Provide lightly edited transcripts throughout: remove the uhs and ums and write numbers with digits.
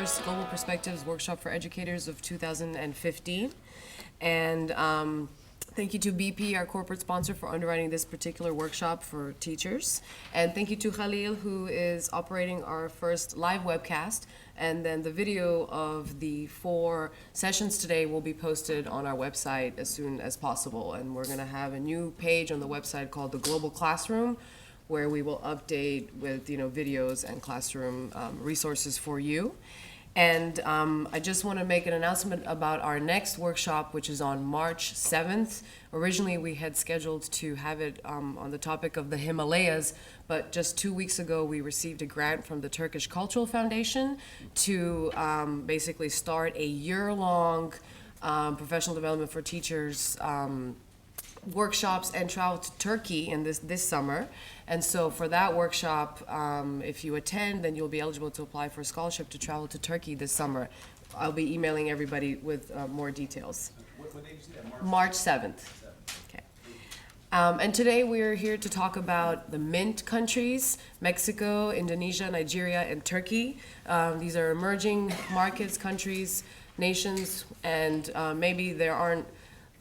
first Global Perspectives Workshop for Educators of 2015. And thank you to BP, our corporate sponsor, for underwriting this particular workshop for teachers. And thank you to Khalil, who is operating our first live webcast. And then the video of the 4 sessions today will be posted on our website as soon as possible. And we're going to have a new page on the website called the Global Classroom, where we will update with videos and classroom resources for you. And I just want to make an announcement about our next workshop, which is on March 7th. Originally, we had scheduled to have it on the topic of the Himalayas, but just 2 weeks ago, we received a grant from the Turkish Cultural Foundation to basically start a year-long professional development for teachers workshops and travel to Turkey in this summer. And so for that workshop, if you attend, then you'll be eligible to apply for a scholarship to travel to Turkey this summer. I'll be emailing everybody with more details. What date did you say that? March 7th. Okay. And today we're here to talk about the MINT countries: Mexico, Indonesia, Nigeria, and Turkey. These are emerging markets, countries, nations, and maybe there aren't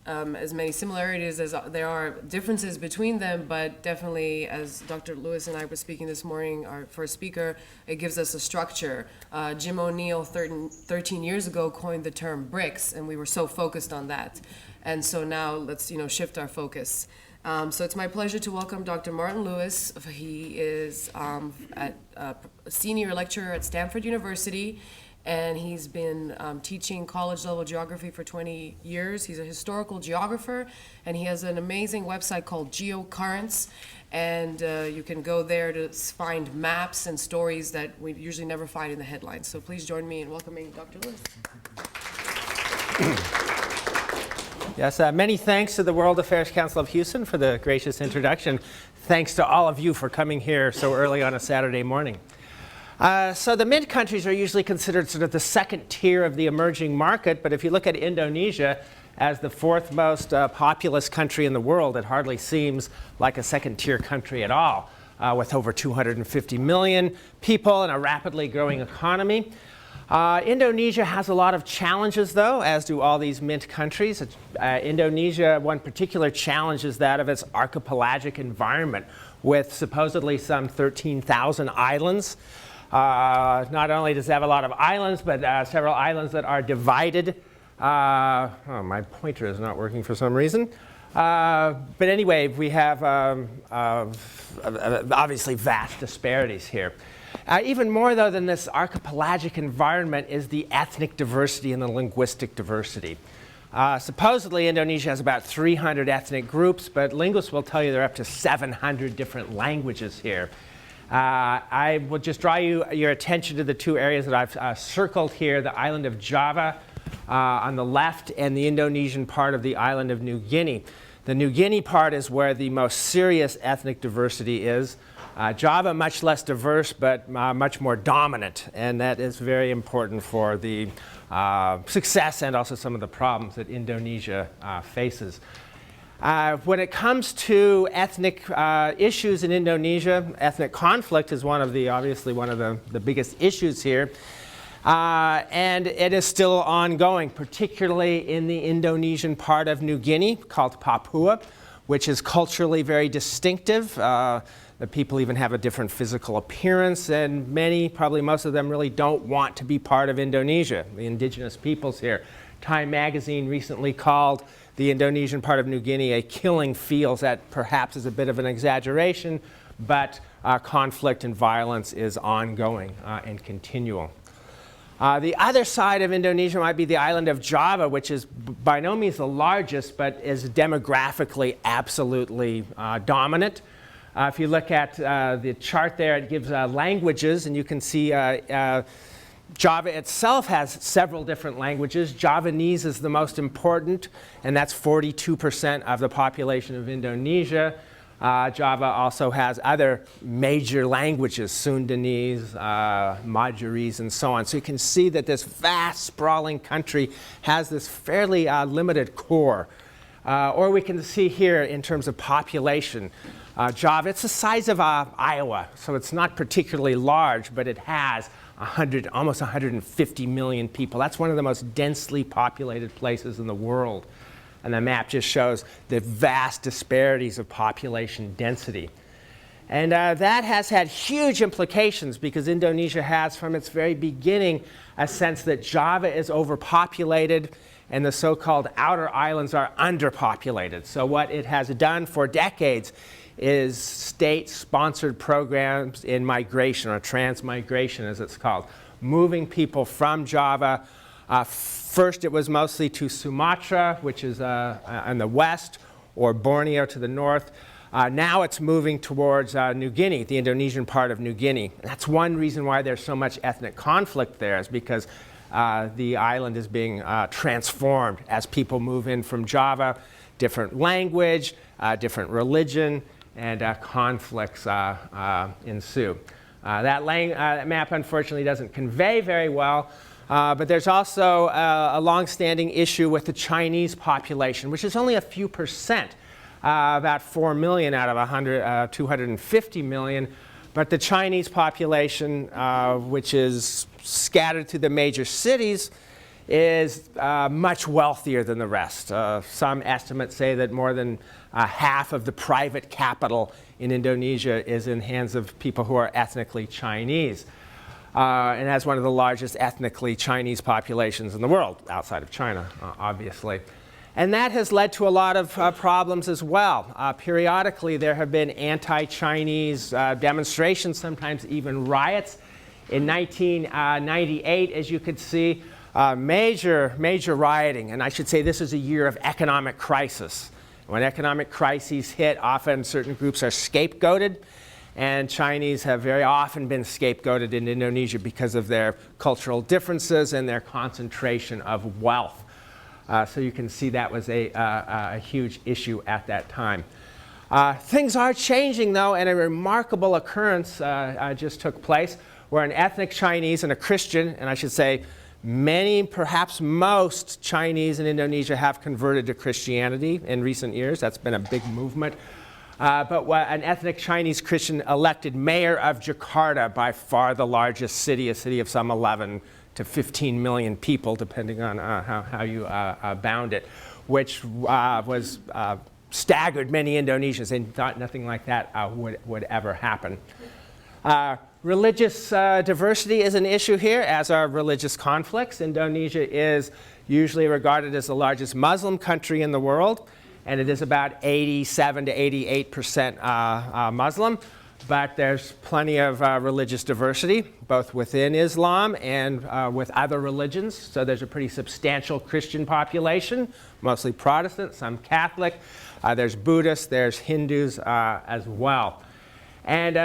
as many similarities as there are differences between them, but definitely, as Dr. Lewis and I were speaking this morning, our first speaker, it gives us a structure. Jim O'Neill 13 years ago coined the term BRICS, and we were so focused on that. And so now let's shift our focus. So it's my pleasure to welcome Dr. Martin Lewis. He is a senior lecturer at Stanford University, and he's been teaching college-level geography for 20 years. He's a historical geographer, and he has an amazing website called GeoCurrents, and you can go there to find maps and stories that we usually never find in the headlines. So please join me in welcoming Dr. Lewis. Yes, many thanks to the World Affairs Council of Houston for the gracious introduction. Thanks to all of you for coming here so early on a Saturday morning. So the MINT countries are usually considered sort of the second tier of the emerging market, but if you look at Indonesia as the 4th most populous country in the world, it hardly seems like a second tier country at all, with over 250 million people and a rapidly growing economy. Indonesia has a lot of challenges, though, as do all these MINT countries. Indonesia, one particular challenge is that of its archipelagic environment, with supposedly some 13,000 islands. Not only does it have a lot of islands, but several islands that are divided. My pointer is not working for some reason. But anyway, we have obviously vast disparities here. Even more, though, than this archipelagic environment is the ethnic diversity and the linguistic diversity. Supposedly, Indonesia has about 300 ethnic groups, but linguists will tell you there are up to 700 different languages here. I will just draw your attention to the 2 areas that I've circled here, the island of Java on the left and the Indonesian part of the island of New Guinea. The New Guinea part is where the most serious ethnic diversity is. Java, much less diverse, but much more dominant, and that is very important for the success and also some of the problems that Indonesia faces. When it comes to ethnic issues in Indonesia, ethnic conflict is obviously one of the biggest issues here. And it is still ongoing, particularly in the Indonesian part of New Guinea called Papua, which is culturally very distinctive. The people even have a different physical appearance, and probably most of them really don't want to be part of Indonesia, the indigenous peoples here. Time magazine recently called the Indonesian part of New Guinea a killing field. That perhaps is a bit of an exaggeration, but conflict and violence is ongoing and continual. The other side of Indonesia might be the island of Java, which is by no means the largest, but is demographically absolutely dominant. If you look at the chart there, it gives languages, and you can see Java itself has several different languages. Javanese is the most important, and that's 42% of the population of Indonesia. Java also has other major languages, Sundanese, Madurese, and so on. So you can see that this vast, sprawling country has this fairly limited core. Or we can see here in terms of population. Java. It's the size of Iowa, so it's not particularly large, but it has almost 150 million people. That's one of the most densely populated places in the world. And the map just shows the vast disparities of population density. And that has had huge implications because Indonesia has, from its very beginning, a sense that Java is overpopulated and the so-called outer islands are underpopulated. So what it has done for decades is state-sponsored programs in migration, or transmigration as it's called, moving people from Java. First it was mostly to Sumatra, which is in the west, or Borneo to the north. Now it's moving towards New Guinea, the Indonesian part of New Guinea. That's one reason why there's so much ethnic conflict there, is because the island is being transformed as people move in from Java. Different language, different religion, and conflicts ensue. That map unfortunately doesn't convey very well, but there's also a long-standing issue with the Chinese population, which is only a few percent. About 4 million out of 250 million. But the Chinese population, which is scattered through the major cities, is much wealthier than the rest. Some estimates say that more than half of the private capital in Indonesia is in hands of people who are ethnically Chinese. And has one of the largest ethnically Chinese populations in the world, outside of China, obviously. And that has led to a lot of problems as well. Periodically, there have been anti-Chinese demonstrations, sometimes even riots. In 1998, as you could see, major rioting. And I should say this is a year of economic crisis. When economic crises hit, often certain groups are scapegoated. And Chinese have very often been scapegoated in Indonesia because of their cultural differences and their concentration of wealth. So you can see that was a huge issue at that time. Things are changing, though, and a remarkable occurrence just took place where an ethnic Chinese and a Christian, and I should say many, perhaps most Chinese in Indonesia have converted to Christianity in recent years. That's been a big movement. But an ethnic Chinese Christian elected mayor of Jakarta, by far the largest city, a city of some 11 to 15 million people, depending on how you bound it, which was staggered many Indonesians and thought nothing like that would ever happen. Religious diversity is an issue here, as are religious conflicts. Indonesia is usually regarded as the largest Muslim country in the world, and it is about 87 to 88% Muslim. But there's plenty of religious diversity, both within Islam and with other religions. So there's a pretty substantial Christian population, mostly Protestant, some Catholic. There's Buddhists, there's Hindus as well. And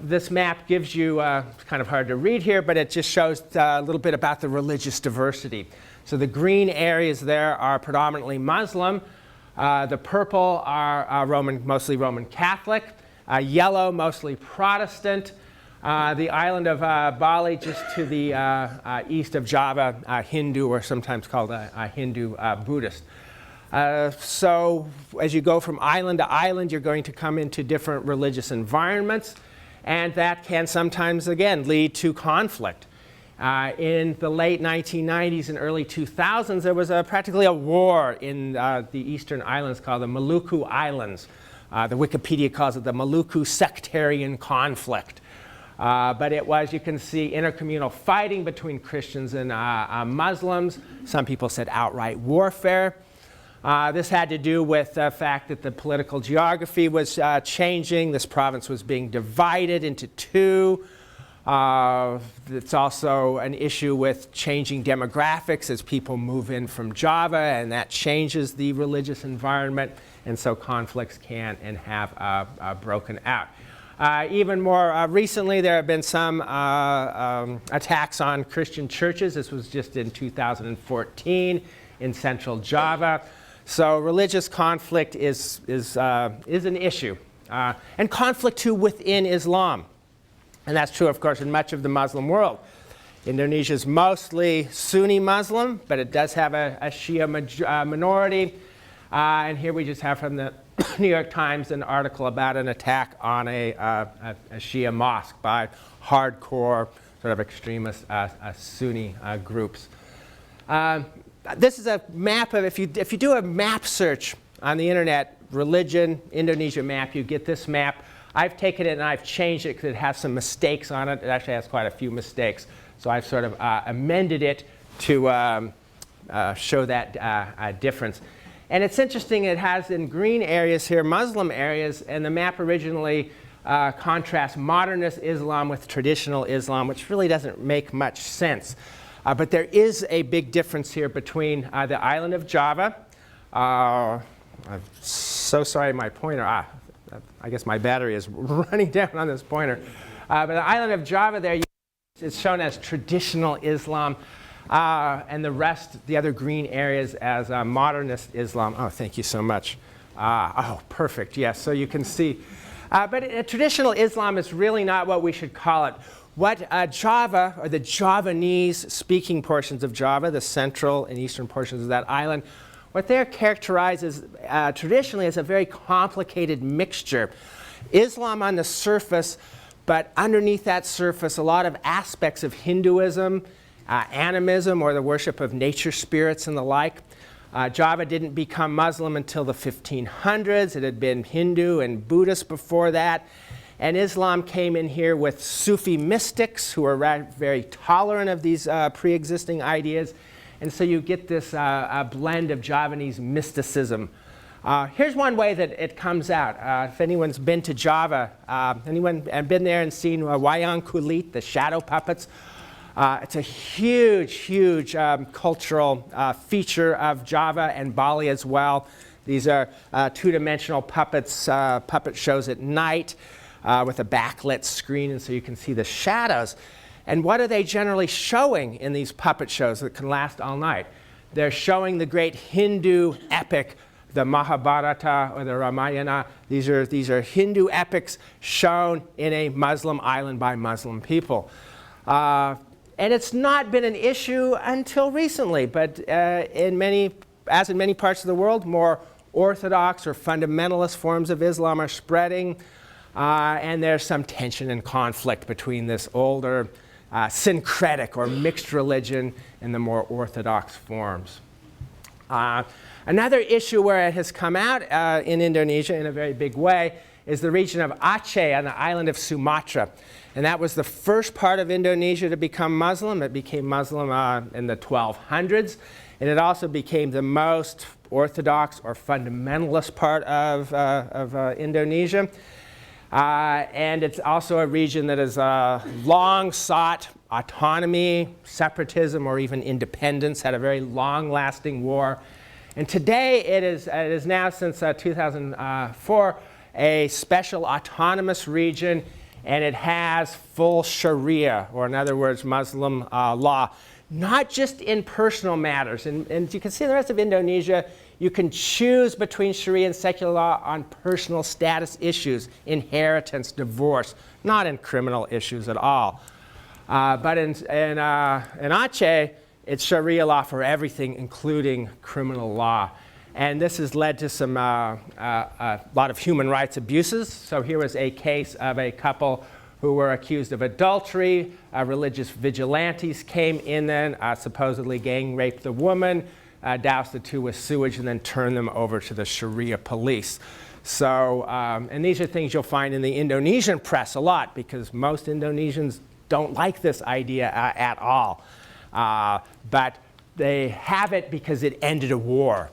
this map gives you, kind of hard to read here, but it just shows a little bit about the religious diversity. So the green areas there are predominantly Muslim. The purple are mostly Roman Catholic. Yellow, mostly Protestant. The island of Bali, just to the east of Java, Hindu, or sometimes called a Hindu Buddhist. So as you go from island to island, you're going to come into different religious environments, and that can sometimes, again, lead to conflict. In the late 1990s and early 2000s, there was practically a war in the eastern islands called the Maluku Islands. The Wikipedia calls it the Maluku sectarian conflict. But it was, you can see, intercommunal fighting between Christians and Muslims. Some people said outright warfare. This had to do with the fact that the political geography was changing. This province was being divided into two. It's also an issue with changing demographics as people move in from Java, and that changes the religious environment, and so conflicts can and have broken out. Even more recently, there have been some attacks on Christian churches. This was just in 2014 in central Java. So religious conflict is an issue, and conflict too within Islam. And that's true, of course, in much of the Muslim world. Indonesia is mostly Sunni Muslim, but it does have a Shia minority. And here we just have from the New York Times an article about an attack on a Shia mosque by hardcore sort of extremist Sunni groups. This is a map of, if you do a map search on the internet, religion, Indonesia map, you get this map. I've taken it and I've changed it because it has some mistakes on it. It actually has quite a few mistakes. So I've sort of amended it to show that difference. And it's interesting, it has in green areas here, Muslim areas, and the map originally contrasts modernist Islam with traditional Islam, which really doesn't make much sense. But there is a big difference here between the island of Java. I'm so sorry, my pointer. I guess my battery is running down on this pointer. But the island of Java there is shown as traditional Islam, and the rest, the other green areas, as modernist Islam. Oh, thank you so much. Oh, perfect. Yes, so you can see. But traditional Islam is really not what we should call it. What Java, or the Javanese-speaking portions of Java, the central and eastern portions of that island, what they're characterized as traditionally as a very complicated mixture. Islam on the surface, but underneath that surface, a lot of aspects of Hinduism, animism, or the worship of nature spirits and the like. Java didn't become Muslim until the 1500s. It had been Hindu and Buddhist before that. And Islam came in here with Sufi mystics who are very tolerant of these pre-existing ideas. And so you get this blend of Javanese mysticism. Here's one way that it comes out. If anyone's been to Java, anyone been there and seen wayang kulit, the shadow puppets? It's a huge, huge cultural feature of Java and Bali as well. These are two-dimensional puppets, puppet shows at night. With a backlit screen, and so you can see the shadows. And what are they generally showing in these puppet shows that can last all night? They're showing the great Hindu epic, the Mahabharata or the Ramayana. These are Hindu epics shown in a Muslim island by Muslim people. And it's not been an issue until recently, but as in many parts of the world, more orthodox or fundamentalist forms of Islam are spreading. And there's some tension and conflict between this older syncretic or mixed religion and the more orthodox forms. Another issue where it has come out in Indonesia in a very big way is the region of Aceh on the island of Sumatra. And that was the first part of Indonesia to become Muslim. It became Muslim in the 1200s. And it also became the most orthodox or fundamentalist part of Indonesia. And it's also a region that has long sought autonomy, separatism, or even independence, had a very long-lasting war. And today it is now, since 2004, a special autonomous region, and it has full Sharia, or in other words, Muslim law, not just in personal matters. And you can see in the rest of Indonesia, you can choose between Sharia and secular law on personal status issues, inheritance, divorce, not in criminal issues at all. But in Aceh, it's Sharia law for everything, including criminal law. And this has led to some a lot of human rights abuses. So here was a case of a couple who were accused of adultery. Religious vigilantes came in then, supposedly gang raped the woman, doused the two with sewage, and then turned them over to the Sharia police. So, and these are things you'll find in the Indonesian press a lot, because most Indonesians don't like this idea at all. But they have it because it ended a war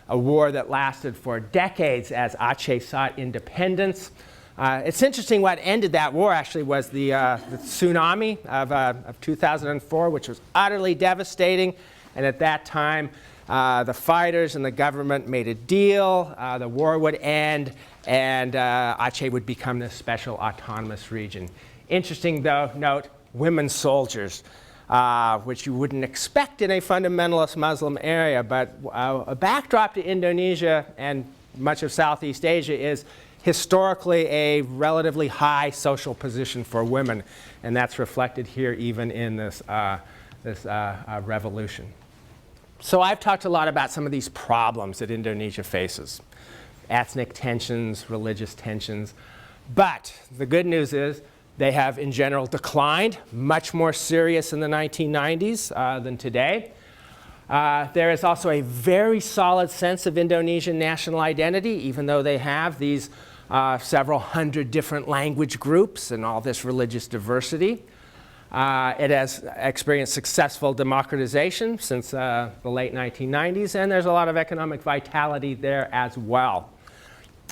that lasted for decades as Aceh sought independence. It's interesting, what ended that war actually was the tsunami of 2004, which was utterly devastating. And at that time, the fighters and the government made a deal. The war would end, and Aceh would become this special autonomous region. Interesting, though, note, women soldiers, which you wouldn't expect in a fundamentalist Muslim area. But a backdrop to Indonesia and much of Southeast Asia is historically a relatively high social position for women. And that's reflected here even in this revolution. So I've talked a lot about some of these problems that Indonesia faces. ethnic tensions, religious tensions. But the good news is they have, in general, declined, much more serious in the 1990s than today. There is also a very solid sense of Indonesian national identity, even though they have these several hundred different language groups and all this religious diversity. It has experienced successful democratization since the late 1990s, and there's a lot of economic vitality there as well.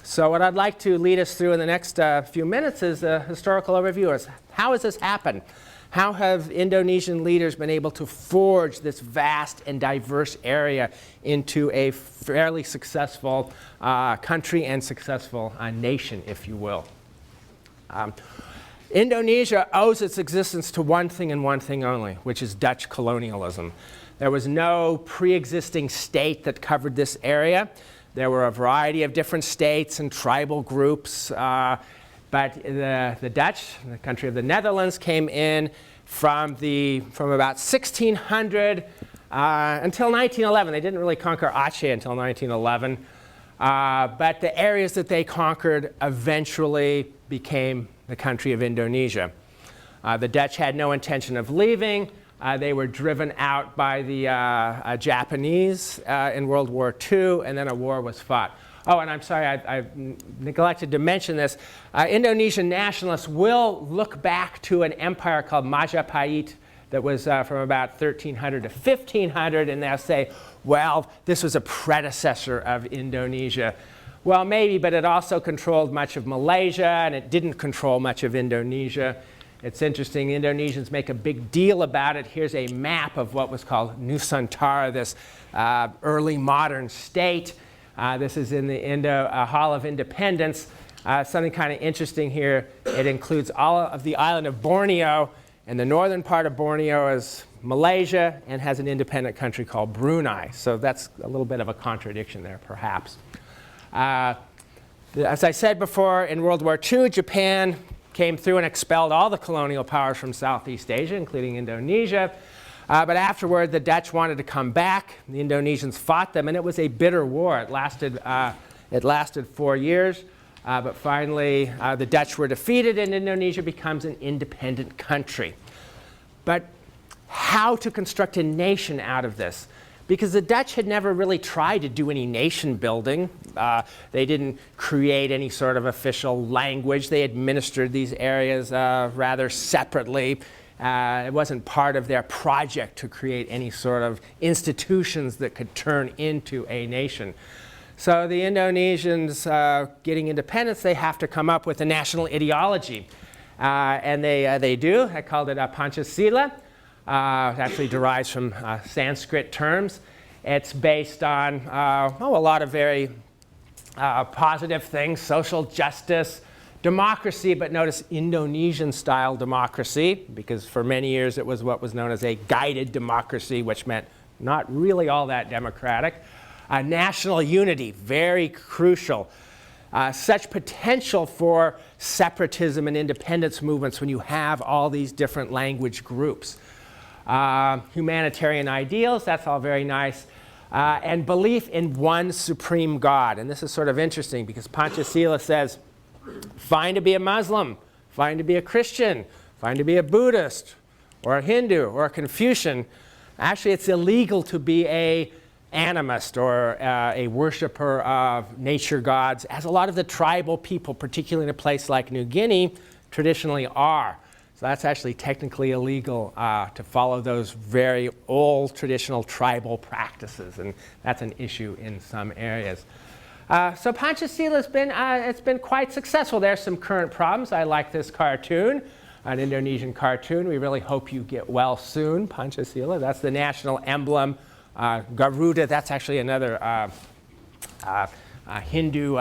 So what I'd like to lead us through in the next few minutes is a historical overview. How has this happened? How have Indonesian leaders been able to forge this vast and diverse area into a fairly successful country and successful nation, if you will? Indonesia owes its existence to one thing and one thing only, which is Dutch colonialism. There was no pre-existing state that covered this area. There were a variety of different states and tribal groups, but the Dutch, the country of the Netherlands, came in from about 1600 until 1911. They didn't really conquer Aceh until 1911, but the areas that they conquered eventually became the country of Indonesia. The Dutch had no intention of leaving. They were driven out by the Japanese in World War II, and then a war was fought. Oh, and I'm sorry, I neglected to mention this. Indonesian nationalists will look back to an empire called Majapahit that was from about 1300 to 1500, and they'll say, well, this was a predecessor of Indonesia. Well, maybe, but it also controlled much of Malaysia, and it didn't control much of Indonesia. It's interesting, Indonesians make a big deal about it. Here's a map of what was called Nusantara, this early modern state. This is in the Hall of Independence. Something kind of interesting here, it includes all of the island of Borneo, and the northern part of Borneo is Malaysia and has an independent country called Brunei. So that's a little bit of a contradiction there, perhaps. As I said before, in World War II, Japan came through and expelled all the colonial powers from Southeast Asia, including Indonesia. But afterward, the Dutch wanted to come back. The Indonesians fought them, and it was a bitter war. It lasted 4 years. But finally, the Dutch were defeated, and Indonesia becomes an independent country. But how to construct a nation out of this? Because the Dutch had never really tried to do any nation building. They didn't create any sort of official language. They administered these areas rather separately. It wasn't part of their project to create any sort of institutions that could turn into a nation. So the Indonesians getting independence, they have to come up with a national ideology. And they do. I called it Pancasila. It actually derives from Sanskrit terms. It's based on a lot of very positive things: social justice, democracy, but notice Indonesian-style democracy, because for many years it was what was known as a guided democracy, which meant not really all that democratic. National unity, very crucial. Such potential for separatism and independence movements when you have all these different language groups. Humanitarian ideals, that's all very nice. And belief in one supreme God. And this is sort of interesting because Pancasila says, fine to be a Muslim, fine to be a Christian, fine to be a Buddhist, or a Hindu, or a Confucian. Actually, it's illegal to be an animist or a worshiper of nature gods, as a lot of the tribal people, particularly in a place like New Guinea, traditionally are. So that's actually technically illegal to follow those very old traditional tribal practices, and that's an issue in some areas. So Pancasila has been quite successful. There's some current problems. I like this cartoon, an Indonesian cartoon. We really hope you get well soon, Pancasila. That's the national emblem. Garuda, that's actually another Hindu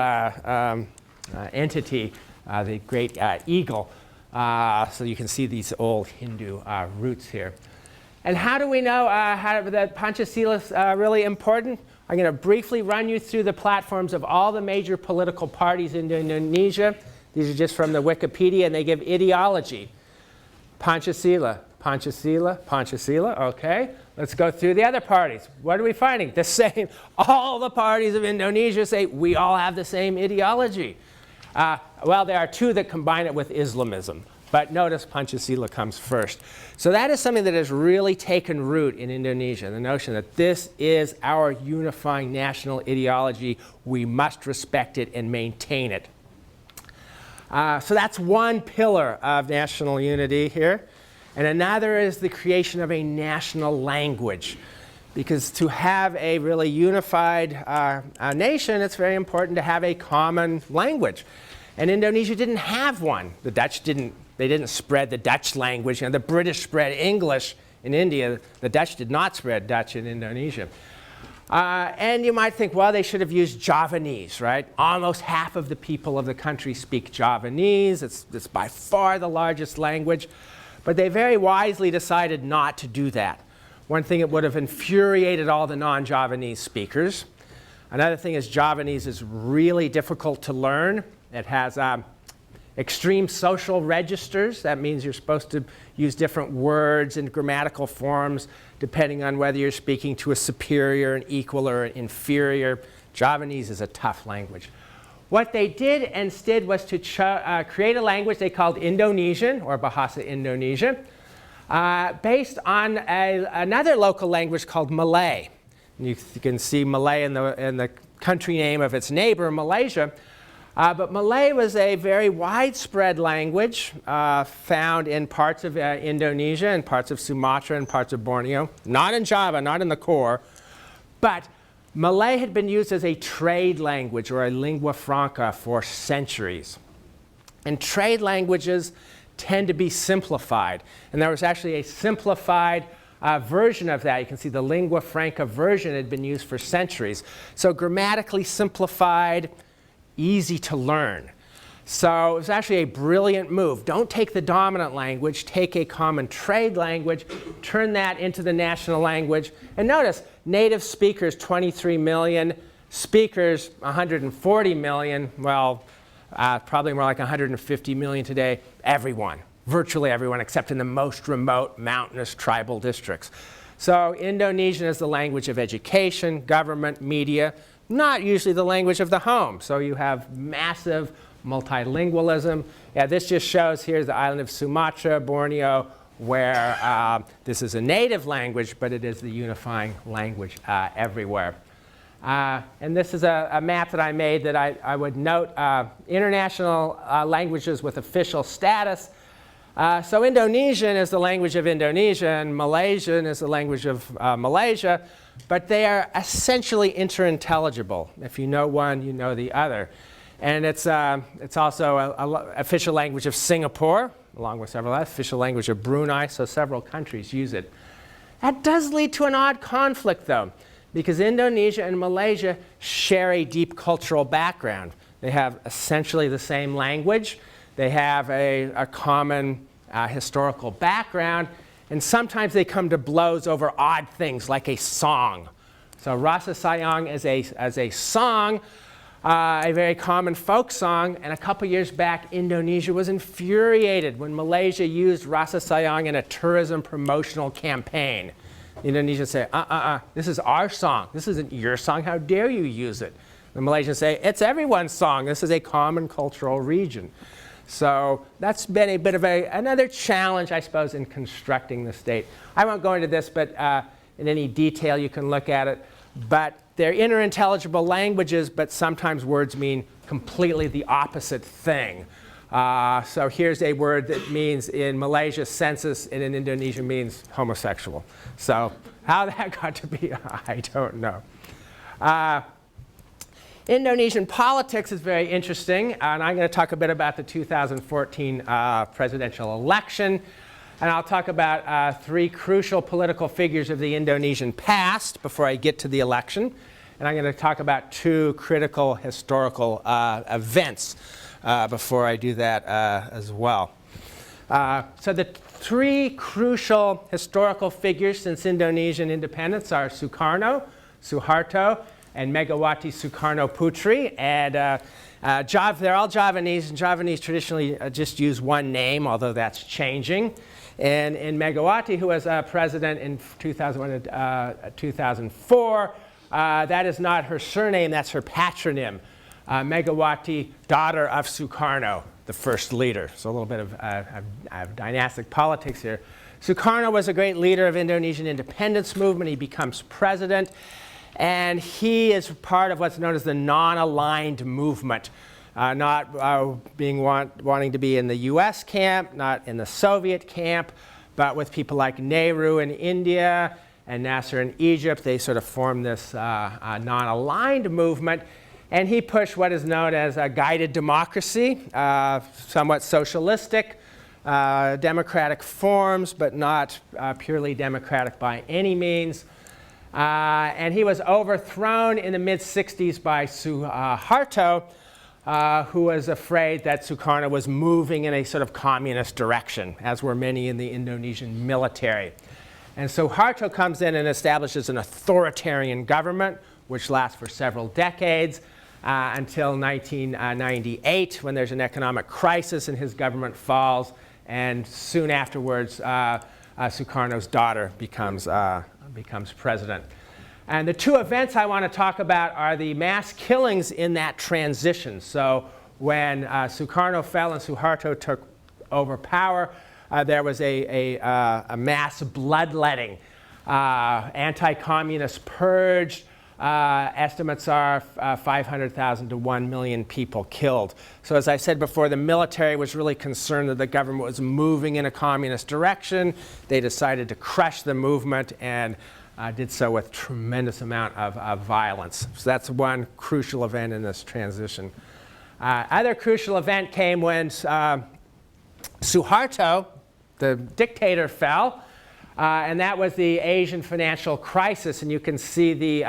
entity, the great eagle. So you can see these old Hindu roots here. And how do we know that Pancasila is really important? I'm going to briefly run you through the platforms of all the major political parties in Indonesia. These are just from the Wikipedia, and they give ideology. Pancasila. Pancasila, okay. Let's go through the other parties. What are we finding? The same. All the parties of Indonesia say we all have the same ideology. Well, there are two that combine it with Islamism. But notice Pancasila comes first. So that is something that has really taken root in Indonesia, the notion that this is our unifying national ideology. We must respect it and maintain it. So that's one pillar of national unity here. And another is the creation of a national language. Because to have a really unified nation, it's very important to have a common language. And Indonesia didn't have one. The Dutch didn't. They didn't spread the Dutch language. You know, the British spread English in India. The Dutch did not spread Dutch in Indonesia. And you might think, well, they should have used Javanese, right? Almost half of the people of the country speak Javanese. It's by far the largest language. But they very wisely decided not to do that. One thing, it would have infuriated all the non-Javanese speakers. Another thing is Javanese is really difficult to learn. It has extreme social registers. That means you're supposed to use different words and grammatical forms depending on whether you're speaking to a superior, an equal, or an inferior. Javanese is a tough language. What they did instead was to create a language they called Indonesian, or Bahasa Indonesia, based on another local language called Malay. And you can see Malay in the country name of its neighbor, Malaysia. But Malay was a very widespread language found in parts of Indonesia and parts of Sumatra and parts of Borneo. Not in Java, not in the core. But Malay had been used as a trade language or a lingua franca for centuries. And trade languages tend to be simplified. And there was actually a simplified version of that. You can see the lingua franca version had been used for centuries. So grammatically simplified, easy to learn. So it was actually a brilliant move. Don't take the dominant language, take a common trade language, turn that into the national language. And notice, native speakers 23 million, speakers 140 million, well, probably more like 150 million today, everyone, virtually everyone, except in the most remote mountainous tribal districts. So Indonesian is the language of education, government, media, not usually the language of the home. So you have massive multilingualism. Yeah, this just shows here's the island of Sumatra, Borneo, where this is a native language, but it is the unifying language everywhere. And this is a map that I made that I would note international languages with official status. So Indonesian is the language of Indonesia, and Malaysian is the language of Malaysia, but they are essentially interintelligible. If you know one, you know the other. And it's also an official language of Singapore, along with several others, official language of Brunei, so several countries use it. That does lead to an odd conflict, though, because Indonesia and Malaysia share a deep cultural background. They have essentially the same language. They have a common historical background, and sometimes they come to blows over odd things like a song. So Rasa Sayang is a song, a very common folk song, and a couple years back Indonesia was infuriated when Malaysia used Rasa Sayang in a tourism promotional campaign. Indonesia say, this is our song. This isn't your song. How dare you use it? The Malaysians say, it's everyone's song. This is a common cultural region. So that's been a bit of another challenge, I suppose, in constructing the state. I won't go into this, but in any detail you can look at it. But they're interintelligible languages, but sometimes words mean completely the opposite thing. So here's a word that means in Malaysia census and in Indonesia means homosexual. So how that got to be, I don't know. Indonesian politics is very interesting, and I'm going to talk a bit about the 2014 presidential election, and I'll talk about three crucial political figures of the Indonesian past before I get to the election, and I'm going to talk about two critical historical events before I do that as well. So the three crucial historical figures since Indonesian independence are Sukarno, Suharto, and Megawati Sukarno Putri. And They're all Javanese, and Javanese traditionally just use one name, although that's changing. And in Megawati, who was president in 2004, that is not her surname, that's her patronym. Megawati, daughter of Sukarno, the first leader. So a little bit of dynastic politics here. Sukarno was a great leader of Indonesian independence movement. He becomes president, and he is part of what's known as the non-aligned movement, not wanting to be in the US camp, not in the Soviet camp, but with people like Nehru in India and Nasser in Egypt. They sort of formed this non-aligned movement, and he pushed what is known as a guided democracy, somewhat socialistic, democratic forms, but not purely democratic by any means. And he was overthrown in the mid-60s by Suharto, who was afraid that Sukarno was moving in a sort of communist direction, as were many in the Indonesian military. And Suharto comes in and establishes an authoritarian government, which lasts for several decades, until 1998, when there's an economic crisis and his government falls. And soon afterwards, Sukarno's daughter becomes president. And the two events I want to talk about are the mass killings in that transition. So when Sukarno fell and Suharto took over power, there was a mass bloodletting, anti-communist purge. Estimates are 500,000 to 1 million people killed. So as I said before, the military was really concerned that the government was moving in a communist direction. They decided to crush the movement and did so with tremendous amount of violence. So that's one crucial event in this transition. Other crucial event came when Suharto, the dictator, fell. And that was the Asian financial crisis, and you can see the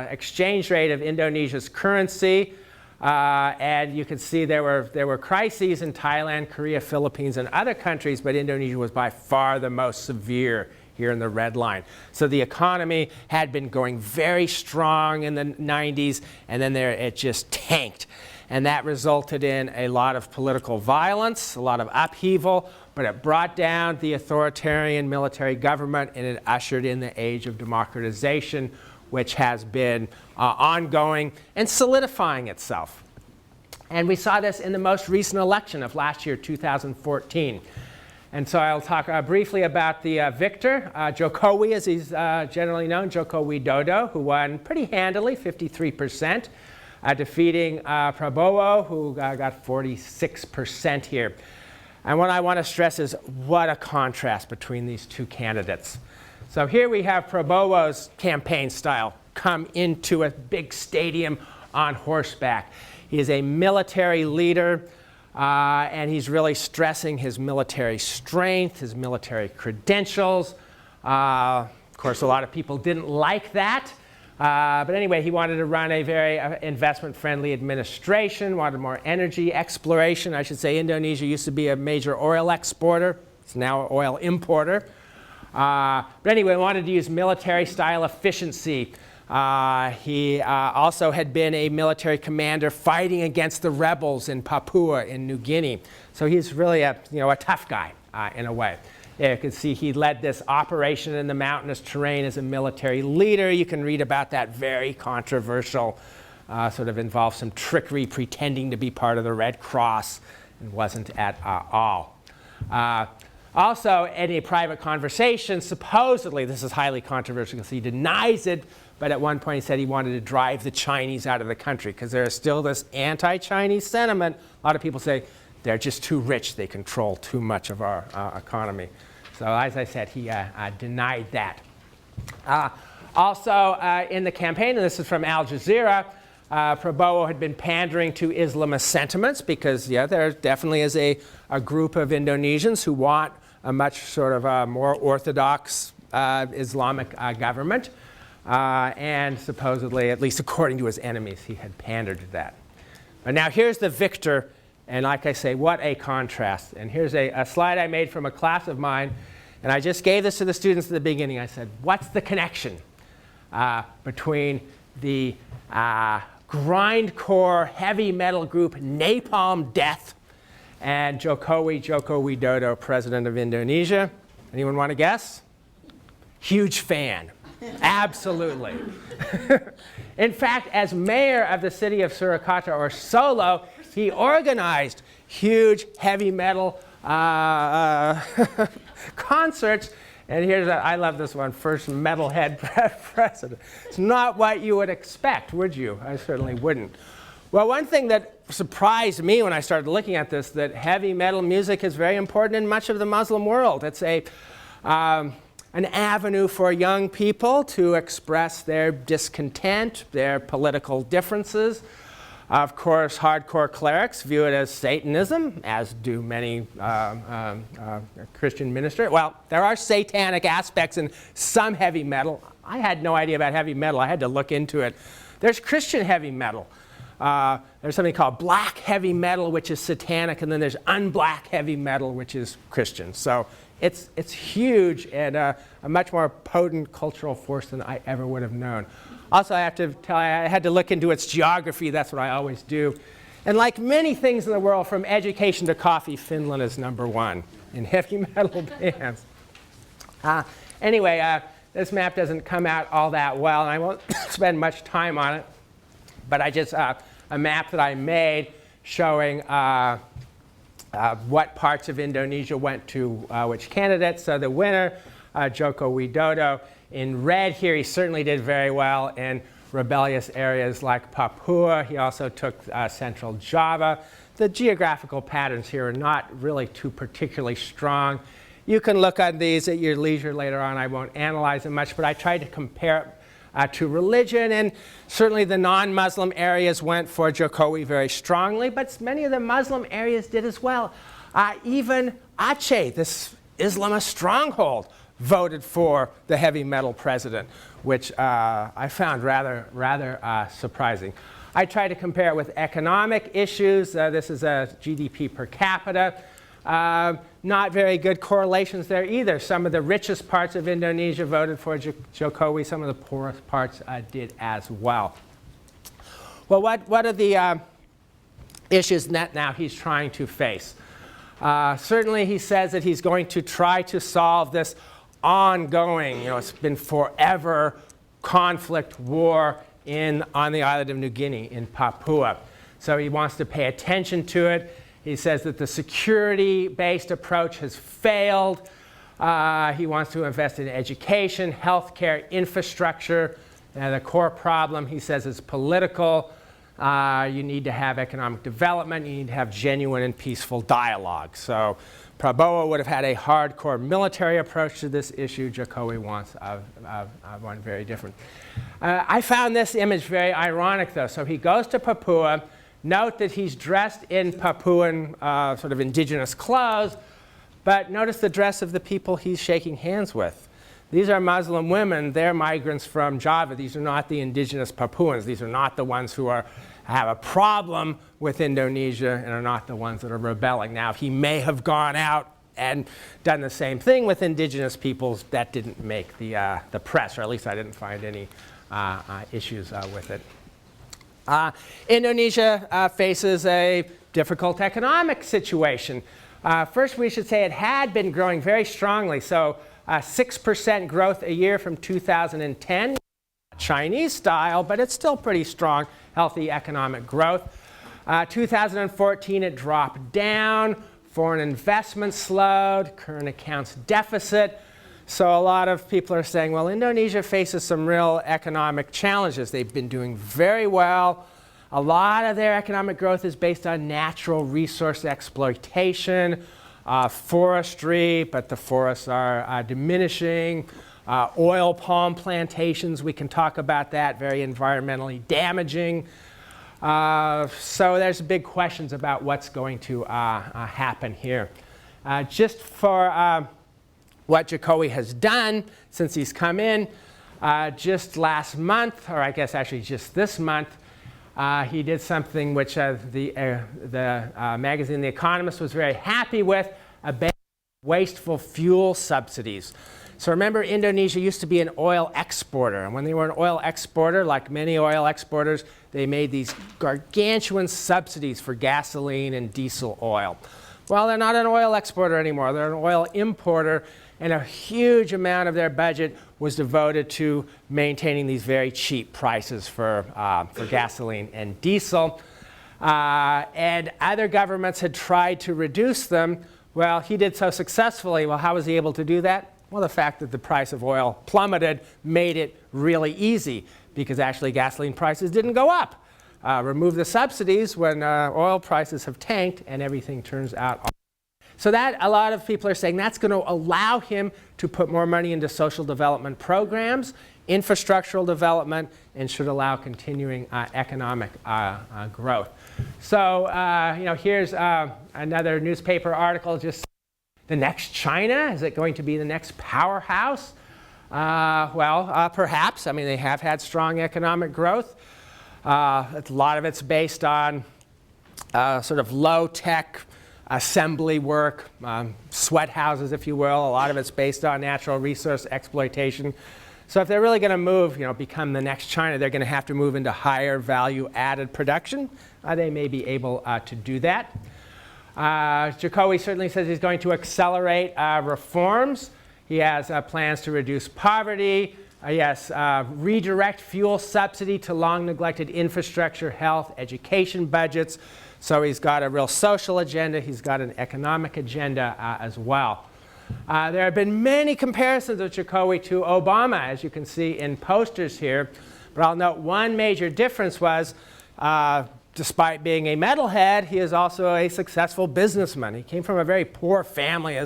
exchange rate of Indonesia's currency, and you can see there were crises in Thailand, Korea, Philippines, and other countries, but Indonesia was by far the most severe here in the red line. So the economy had been going very strong in the 90s, and then it just tanked. And that resulted in a lot of political violence, a lot of upheaval, but it brought down the authoritarian military government, and it ushered in the age of democratization, which has been ongoing and solidifying itself. And we saw this in the most recent election of last year, 2014. And so I'll talk briefly about the victor, Jokowi, as he's generally known, Joko Widodo, who won pretty handily, 53%. Defeating Prabowo, who got 46% here. And what I want to stress is what a contrast between these two candidates. So here we have Prabowo's campaign style come into a big stadium on horseback. He is a military leader, and he's really stressing his military strength, his military credentials. Of course, a lot of people didn't like that. But anyway, he wanted to run a very investment-friendly administration, wanted more energy exploration. I should say Indonesia used to be a major oil exporter. It's now an oil importer. But anyway, wanted to use military-style efficiency. He also had been a military commander fighting against the rebels in Papua in New Guinea. So he's really a tough guy in a way. You can see he led this operation in the mountainous terrain as a military leader. You can read about that very controversial, sort of involved some trickery, pretending to be part of the Red Cross, and wasn't at all. Also, in a private conversation, supposedly, this is highly controversial because he denies it, but at one point he said he wanted to drive the Chinese out of the country because there is still this anti-Chinese sentiment. A lot of people say they're just too rich, they control too much of our economy. So as I said, he denied that. Also in the campaign, and this is from Al Jazeera, Prabowo had been pandering to Islamist sentiments because, there definitely is a group of Indonesians who want a much sort of more orthodox Islamic government. And supposedly, at least according to his enemies, he had pandered to that. But now here's the victor. And like I say, what a contrast. And here's a slide I made from a class of mine. And I just gave this to the students at the beginning. I said, what's the connection between the grindcore heavy metal group Napalm Death, and Joko Widodo, president of Indonesia. Anyone want to guess? Huge fan. Absolutely. In fact, as mayor of the city of Surakarta, or Solo, he organized huge heavy metal concerts. And here's I love this one, first metalhead president. It's not what you would expect, would you? I certainly wouldn't. Well, one thing that surprised me when I started looking at this, that heavy metal music is very important in much of the Muslim world. It's an avenue for young people to express their discontent, their political differences. Of course, hardcore clerics view it as Satanism, as do many Christian ministers. Well, there are satanic aspects in some heavy metal. I had no idea about heavy metal. I had to look into it. There's Christian heavy metal. There's something called black heavy metal, which is satanic, and then there's unblack heavy metal, which is Christian. So it's huge and a much more potent cultural force than I ever would have known. Also, I have to tell you, I had to look into its geography. That's what I always do. And like many things in the world, from education to coffee, Finland is #1 in heavy metal bands. Anyway, this map doesn't come out all that well, and I won't spend much time on it. But I just, a map that I made showing what parts of Indonesia went to which candidates. So the winner, Joko Widodo, in red here, he certainly did very well in rebellious areas like Papua. He also took central Java. The geographical patterns here are not really too particularly strong. You can look at these at your leisure later on. I won't analyze them much, but I tried to compare it to religion, and certainly the non-Muslim areas went for Jokowi very strongly, but many of the Muslim areas did as well. Even Aceh, this Islamist stronghold, voted for the heavy metal president, which I found rather surprising. I tried to compare it with economic issues. This is a GDP per capita. Not very good correlations there either. Some of the richest parts of Indonesia voted for Jokowi. Some of the poorest parts did as well. Well, what are the issues that now he's trying to face? Certainly he says that he's going to try to solve this ongoing, it's been forever conflict, war on the island of New Guinea, in Papua. So he wants to pay attention to it. He says that the security-based approach has failed. He wants to invest in education, healthcare, infrastructure. The core problem, he says, is political. You need to have economic development. You need to have genuine and peaceful dialogue. So Prabowo would have had a hardcore military approach to this issue. Jokowi wants one very different. I found this image very ironic, though. So he goes to Papua. Note that he's dressed in Papuan sort of indigenous clothes, but notice the dress of the people he's shaking hands with. These are Muslim women. They're migrants from Java. These are not the indigenous Papuans. These are not the ones who have a problem with Indonesia and are not the ones that are rebelling. Now, he may have gone out and done the same thing with indigenous peoples. That didn't make the press, or at least I didn't find any issues with it. Indonesia faces a difficult economic situation. First, we should say it had been growing very strongly. So 6% growth a year from 2010, Chinese style, but it's still pretty strong, healthy economic growth. 2014, it dropped down. Foreign investment slowed, current accounts deficit. So a lot of people are saying, well, Indonesia faces some real economic challenges. They've been doing very well. A lot of their economic growth is based on natural resource exploitation, forestry, but the forests are diminishing. Oil palm plantations, we can talk about that, very environmentally damaging. So there's big questions about what's going to happen here. Just for what Jokowi has done since he's come in, just last month, or I guess actually just this month, he did something which the magazine The Economist was very happy with, abandoning wasteful fuel subsidies. So remember, Indonesia used to be an oil exporter. And when they were an oil exporter, like many oil exporters, they made these gargantuan subsidies for gasoline and diesel oil. Well, they're not an oil exporter anymore. They're an oil importer, and a huge amount of their budget was devoted to maintaining these very cheap prices for gasoline and diesel. And other governments had tried to reduce them. Well, he did so successfully. Well, how was he able to do that? Well, the fact that the price of oil plummeted made it really easy, because actually gasoline prices didn't go up. Remove the subsidies when oil prices have tanked and everything turns out. So that, a lot of people are saying, that's going to allow him to put more money into social development programs, infrastructural development, and should allow continuing economic growth. So here's another newspaper article, just the next China. Is it going to be the next powerhouse? Perhaps. I mean, they have had strong economic growth. A lot of it's based on sort of low-tech assembly work, sweat houses, if you will. A lot of it's based on natural resource exploitation. So if they're really going to move, become the next China, they're going to have to move into higher value-added production. They may be able to do that. Jokowi certainly says he's going to accelerate reforms. He has plans to reduce poverty. He has redirect fuel subsidy to long-neglected infrastructure, health, education budgets. So he's got a real social agenda. He's got an economic agenda as well. There have been many comparisons of Jokowi to Obama, as you can see in posters here. But I'll note one major difference was, despite being a metalhead, he is also a successful businessman. He came from a very poor family.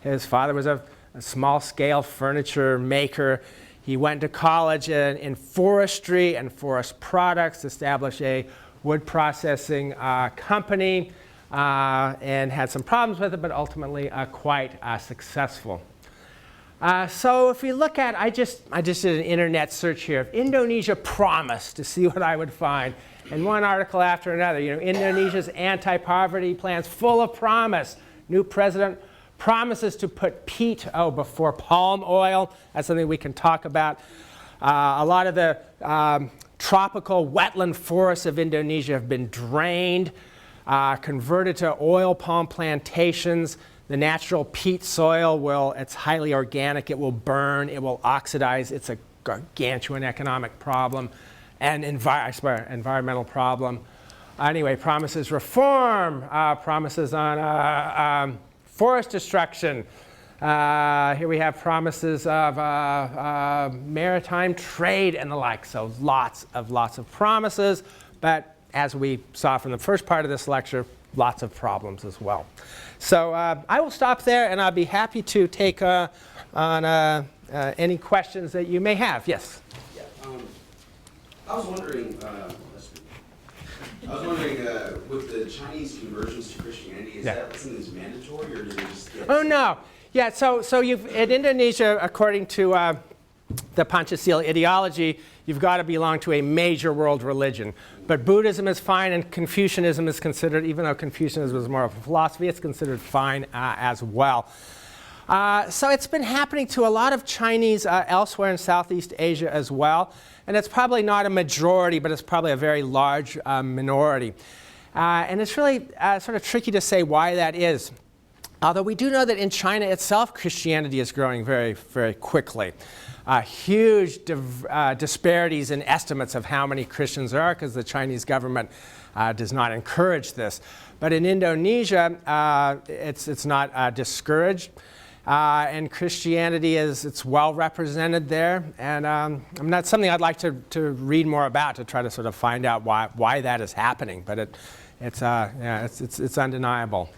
His father was a small-scale furniture maker. He went to college in forestry and forest products, established a wood processing company, and had some problems with it, but ultimately quite successful. So if we look at, I just did an internet search here of Indonesia promise to see what I would find. And one article after another, Indonesia's anti-poverty plans full of promise. New president promises to put peat before palm oil. That's something we can talk about. A lot of the tropical wetland forests of Indonesia have been drained, converted to oil palm plantations. The natural peat soil it's highly organic. It will burn. It will oxidize. It's a gargantuan economic problem and environmental problem. Anyway, promises reform, promises on forest destruction. Here we have promises of maritime trade and the like. So lots of promises, but as we saw from the first part of this lecture, lots of problems as well. So I will stop there, and I'll be happy to take on any questions that you may have. Yes? Yeah, I was wondering, with the Chinese conversions to Christianity, is that something that's mandatory, or do they just get... Oh, no. Yeah, so in Indonesia, according to the Panchasila ideology, you've got to belong to a major world religion. But Buddhism is fine, and Confucianism is considered, even though Confucianism is more of a philosophy, it's considered fine as well. So it's been happening to a lot of Chinese elsewhere in Southeast Asia as well. And it's probably not a majority, but it's probably a very large minority. And it's really sort of tricky to say why that is. Although we do know that in China itself, Christianity is growing very, very quickly. Huge disparities in estimates of how many Christians there are, because the Chinese government does not encourage this. But in Indonesia, it's not discouraged. And Christianity it's well represented there. And that's something I'd like to read more about, to try to sort of find out why that is happening. But it's undeniable.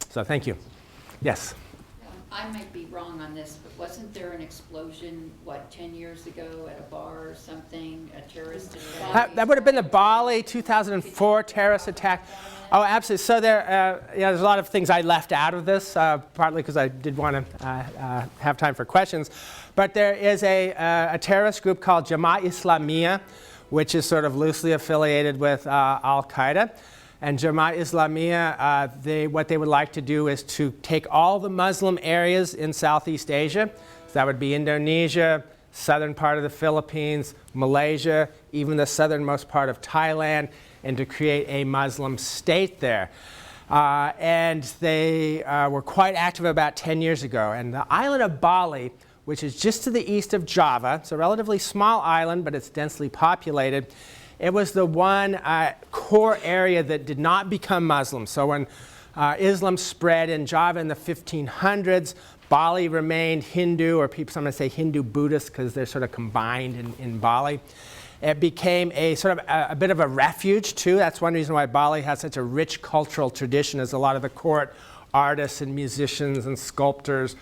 So thank you. Yes? I might be wrong on this, but wasn't there an explosion, 10 years ago at a bar or something, a terrorist attack? That would have been the Bali 2004 terrorist attack. Oh, absolutely. So there's a lot of things I left out of this, partly because I did want to have time for questions. But there is a terrorist group called Jamaah Islamiyah, which is sort of loosely affiliated with Al-Qaeda. And Jamaah Islamiyah, what they would like to do is to take all the Muslim areas in Southeast Asia, So that would be Indonesia, southern part of the Philippines, Malaysia, even the southernmost part of Thailand, and to create a Muslim state there. And they were quite active about 10 years ago. And the island of Bali, which is just to the east of Java, it's a relatively small island, but it's densely populated. It was the one core area that did not become Muslim. So when Islam spread in Java in the 1500s, Bali remained Hindu, or people sometimes say Hindu-Buddhist because they're sort of combined in Bali. It became a sort of a bit of a refuge too. That's one reason why Bali has such a rich cultural tradition, is a lot of the court artists and musicians and sculptors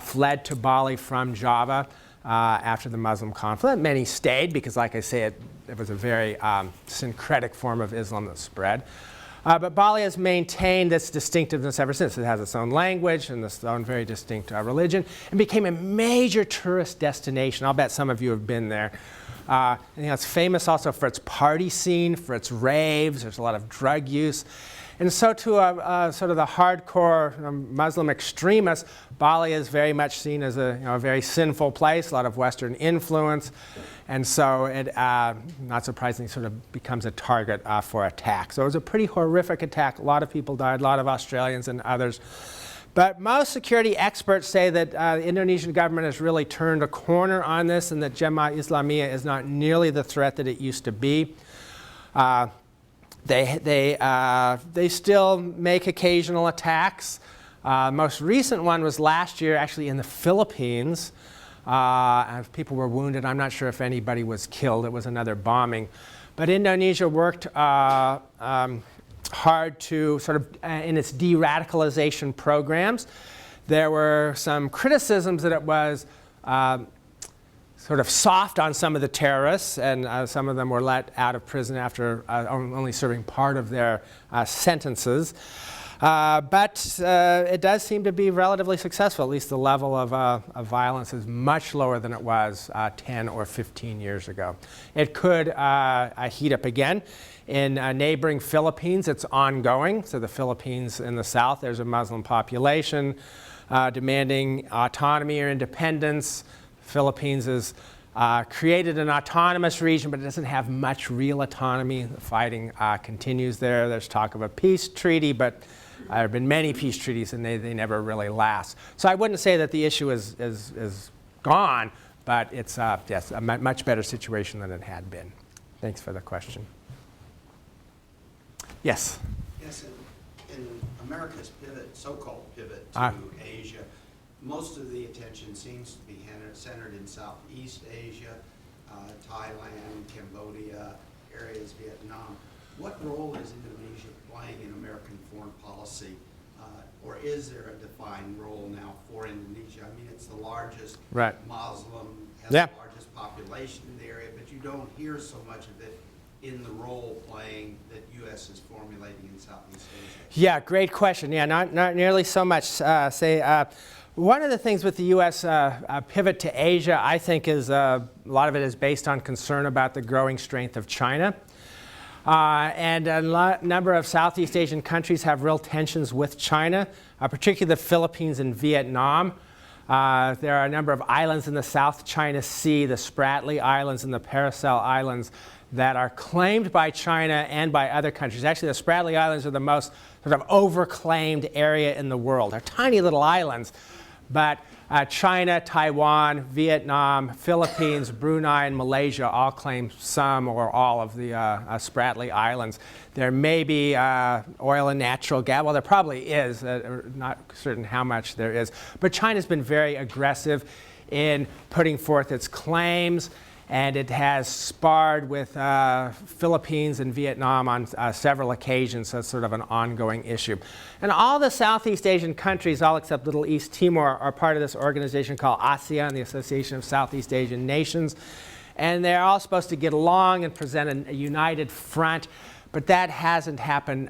fled to Bali from Java after the Muslim conflict. Many stayed because, like I say, it was a very syncretic form of Islam that spread. But Bali has maintained its distinctiveness ever since. It has its own language and its own very distinct religion, and became a major tourist destination. I'll bet some of you have been there. It's famous also for its party scene, for its raves. There's a lot of drug use. And so to sort of the hardcore Muslim extremists, Bali is very much seen as a very sinful place, a lot of Western influence. And so it, not surprisingly, sort of becomes a target for attack. So it was a pretty horrific attack. A lot of people died, a lot of Australians and others. But most security experts say that the Indonesian government has really turned a corner on this, and that Jemaah Islamiyah is not nearly the threat that it used to be. They still make occasional attacks. Most recent one was last year, actually in the Philippines. People were wounded. I'm not sure if anybody was killed. It was another bombing. But Indonesia worked hard to sort of, in its de-radicalization programs. There were some criticisms that it was sort of soft on some of the terrorists, and some of them were let out of prison after only serving part of their sentences. But it does seem to be relatively successful. At least the level of violence is much lower than it was 10 or 15 years ago. It could heat up again. In neighboring Philippines, it's ongoing. So the Philippines in the south, there's a Muslim population demanding autonomy or independence. Philippines has created an autonomous region, but it doesn't have much real autonomy. The fighting continues there. There's talk of a peace treaty, but there have been many peace treaties, and they never really last. So I wouldn't say that the issue is gone, but it's yes, a much better situation than it had been. Thanks for the question. Yes? Yes, in America's pivot, so-called pivot to Asia, most of the attention seems to be centered in Southeast Asia, Thailand, Cambodia, areas, Vietnam. What role is Indonesia playing in American foreign policy? Or is there a defined role now for Indonesia? I mean, it's the largest Muslim, has the largest population in the area, but you don't hear so much of it in the role playing that U.S. is formulating in Southeast Asia. Yeah, great question. Yeah, not nearly so much. One of the things with the U.S. Pivot to Asia, I think, is a lot of it is based on concern about the growing strength of China. And a number of Southeast Asian countries have real tensions with China, particularly the Philippines and Vietnam. There are a number of islands in the South China Sea, the Spratly Islands and the Paracel Islands, that are claimed by China and by other countries. Actually, the Spratly Islands are the most sort of overclaimed area in the world. They're tiny little islands, but China, Taiwan, Vietnam, Philippines, Brunei, and Malaysia all claim some or all of the Spratly Islands. There may be oil and natural gas. Well, there probably is. Not certain how much there is. But China's been very aggressive in putting forth its claims, and it has sparred with Philippines and Vietnam on several occasions, so it's sort of an ongoing issue. And all the Southeast Asian countries, all except Little East Timor, are part of this organization called ASEAN, the Association of Southeast Asian Nations. And they're all supposed to get along and present a united front, but that hasn't happened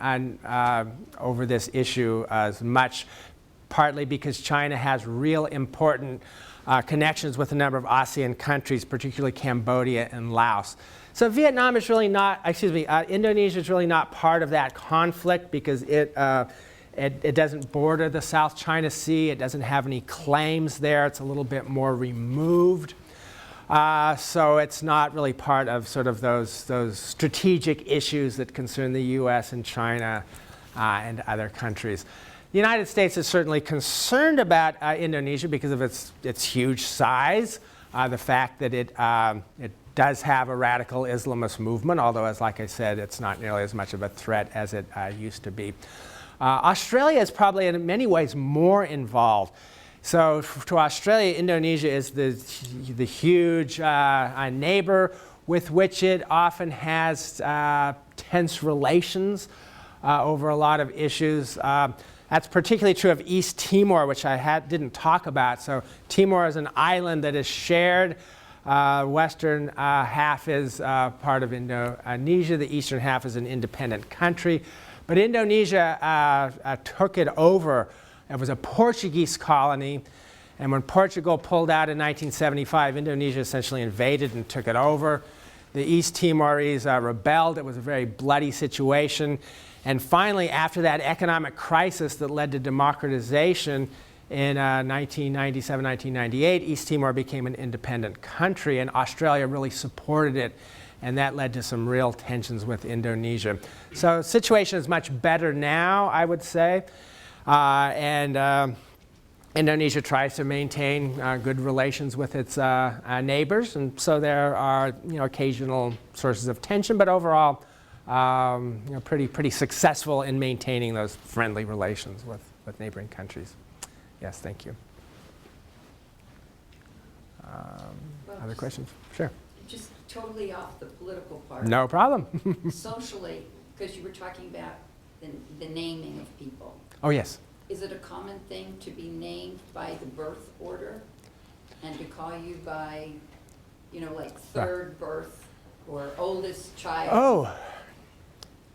over this issue as much, partly because China has real important connections with a number of ASEAN countries, particularly Cambodia and Laos. So Indonesia is really not part of that conflict because it It doesn't border the South China Sea. It doesn't have any claims there. It's a little bit more removed. So it's not really part of sort of those strategic issues that concern the U.S. and China and other countries. The United States is certainly concerned about Indonesia because of its huge size, the fact that it does have a radical Islamist movement, although, like I said, it's not nearly as much of a threat as it used to be. Australia is probably in many ways more involved. So to Australia, Indonesia is the huge neighbor with which it often has tense relations over a lot of issues. That's particularly true of East Timor, which I didn't talk about. So Timor is an island that is shared. Western half is part of Indonesia. The eastern half is an independent country. But Indonesia took it over. It was a Portuguese colony, and when Portugal pulled out in 1975, Indonesia essentially invaded and took it over. The East Timorese rebelled. It was a very bloody situation. And finally, after that economic crisis that led to democratization in 1997, 1998, East Timor became an independent country, and Australia really supported it. And that led to some real tensions with Indonesia. So the situation is much better now, I would say. Indonesia tries to maintain good relations with its neighbors, and so there are occasional sources of tension, but overall pretty successful in maintaining those friendly relations with neighboring countries. Yes, thank you. Other questions? Sure. Just totally off the political part. No problem. Socially, because you were talking about the naming of people. Oh, yes. Is it a common thing to be named by the birth order and to call you by, like third birth or oldest child? Oh,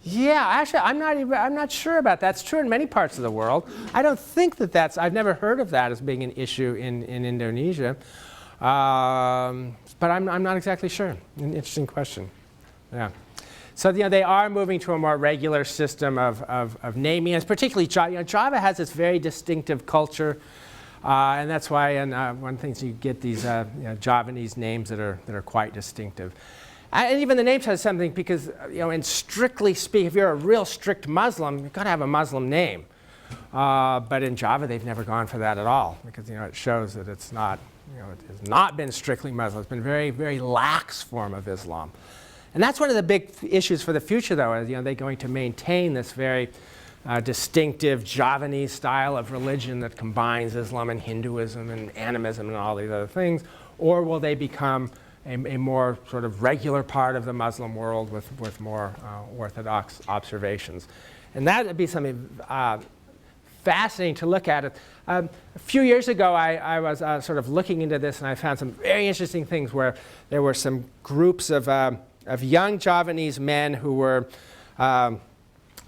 yeah. Actually, I'm not sure about that. It's true in many parts of the world. I don't think I've never heard of that as being an issue in Indonesia. But I'm not exactly sure. An interesting question. Yeah. So they are moving to a more regular system of naming, and particularly Java. Java has this very distinctive culture, and that's why one of the things you get these Javanese names that are quite distinctive. And even the names has something because in strictly speaking, if you're a real strict Muslim, you've got to have a Muslim name. But in Java, they've never gone for that at all because it shows that it's not it has not been strictly Muslim. It's been a very, very lax form of Islam. And that's one of the big issues for the future, though, is they're going to maintain this very distinctive Javanese style of religion that combines Islam and Hinduism and animism and all these other things, or will they become a more sort of regular part of the Muslim world with more orthodox observations? And that would be something fascinating to look at. A few years ago, I was sort of looking into this, and I found some very interesting things where there were some groups of young Javanese men who were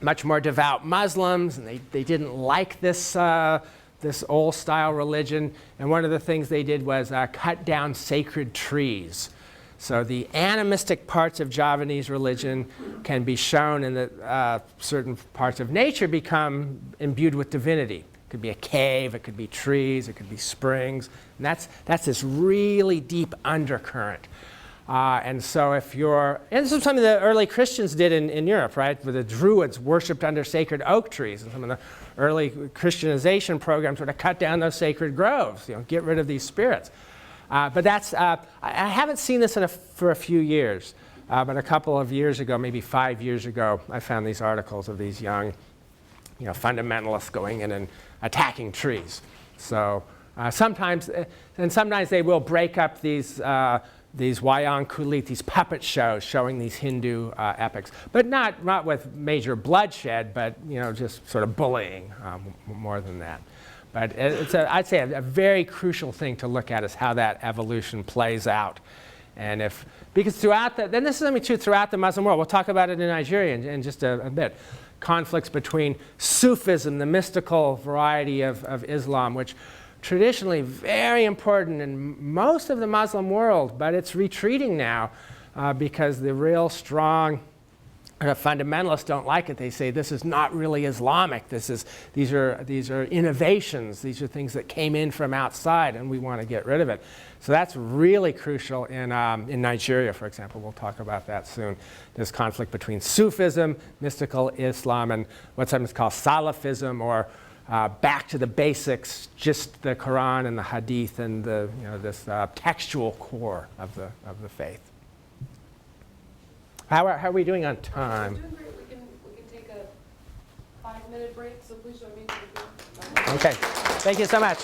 much more devout Muslims, and they didn't like this old style religion. And one of the things they did was cut down sacred trees. So the animistic parts of Javanese religion can be shown in that certain parts of nature become imbued with divinity. It could be a cave, it could be trees, it could be springs. And that's this really deep undercurrent. And so and this is something the early Christians did in Europe, right? Where the Druids worshipped under sacred oak trees. And some of the early Christianization programs were to cut down those sacred groves, get rid of these spirits. But I haven't seen this for a few years. But a couple of years ago, maybe 5 years ago, I found these articles of these young fundamentalists going in and attacking trees. So sometimes they will break up these wayang kulit, these puppet shows showing these Hindu epics, but not with major bloodshed, but just sort of bullying more than that. But I'd say a very crucial thing to look at is how that evolution plays out, and because then this is something true throughout the Muslim world. We'll talk about it in Nigeria in just a bit. Conflicts between Sufism, the mystical variety of Islam, which traditionally very important in most of the Muslim world, but it's retreating now because the real strong fundamentalists don't like it. They say this is not really Islamic. These are innovations. These are things that came in from outside, and we want to get rid of it. So that's really crucial in Nigeria, for example. We'll talk about that soon. There's conflict between Sufism, mystical Islam, and what sometimes called Salafism, or back to the basics, just the Quran and the Hadith and this textual core of the faith. How are we doing on time? We're doing great. We can take a 5-minute break, so please join me. Okay. Thank you so much.